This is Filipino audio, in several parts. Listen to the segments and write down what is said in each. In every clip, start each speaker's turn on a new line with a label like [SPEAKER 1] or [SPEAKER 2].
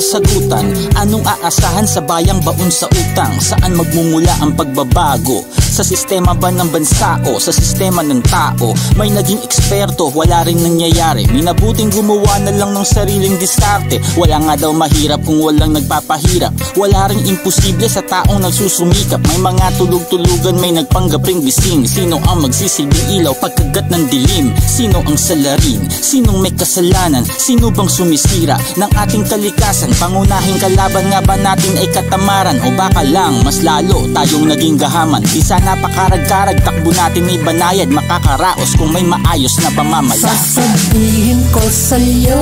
[SPEAKER 1] kasagutan. Anong aasahan sa bayang baon sa utang? Saan magmumula ang pagbabago? Sa sistema ba ng bansa o sa sistema ng tao? May naging eksperto, wala rin nangyayari. Minabuting gumawa na lang ng sariling diskarte. Wala nga daw mahirap kung walang nagpapahirap. Wala ring imposible sa taong nagsusumikap. May mga tulog-tulugan, may nagpanggap ring gising. Sino ang magsisilbing ilaw pagkagat ng dilim? Sino ang salarin? Sinong may kasalanan? Sino bang sumisira ng ating kalikasan? Pangunahing kalaban nga ba natin ay katamaran? O baka lang mas lalo tayong naging gahaman? Di sana pakarag-karag, takbo natin ay banayad. Makakaraos kung may maayos na pamamala.
[SPEAKER 2] Sasabihin ko sa'yo,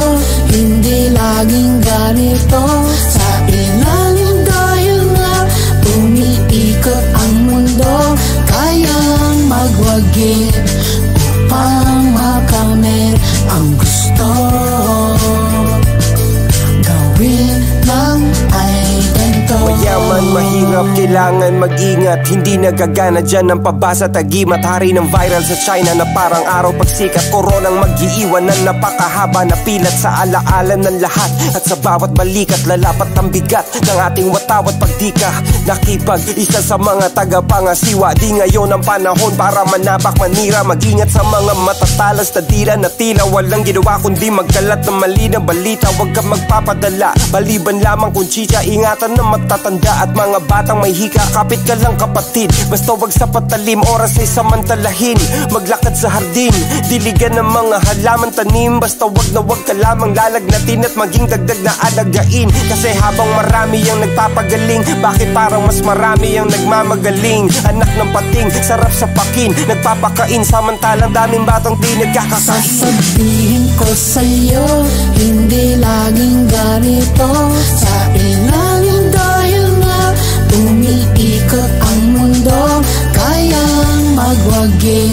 [SPEAKER 2] hindi laging ganito. Sa ilalim dahil nga umiikot ang mundo, kayang magwagi upang makamit ang gusto. Gawin lang ay ganito.
[SPEAKER 3] Mayaman, mahirap, kailangan mag-ingat. Hindi nagagana dyan ang pabasa tagimat. Hari ng viral sa China na parang araw pagsikat. Koronang mag-iiwan na napakahaba na pilat sa alaala ng lahat. At sa bawat balikat lalapat ang bigat ng ating watawat pagdika. Nakipag-isa sa mga tagapangasiwa. Di ngayon ang panahon para manabak manira. Mag-ingat sa mga matatalas na tira na tila walang ginawa kundi magkalat ng mali na balita. Huwag kang magpapadala, maliban lamang kung chicha. Ingatan ng matatanda at mga batang may hika. Kapit ka lang kapatid, basta wag sa patalim. Oras ay samantalahin, maglakad sa hardin. Diligan ng mga halaman tanim. Basta wag na wag ka lamang lalagnatin at maging dagdag na alagain. Kasi habang marami ang nagpapagaling, bakit parang mas marami ang nagmamagaling? Anak ng pating, sarap sa pakin, nagpapakain samantalang daming batang di nagkakakain.
[SPEAKER 2] Sasabihin ko sa'yo, hindi laging ganito. Sa ilalim dahil nga umiikot ang mundo, kayang magwagi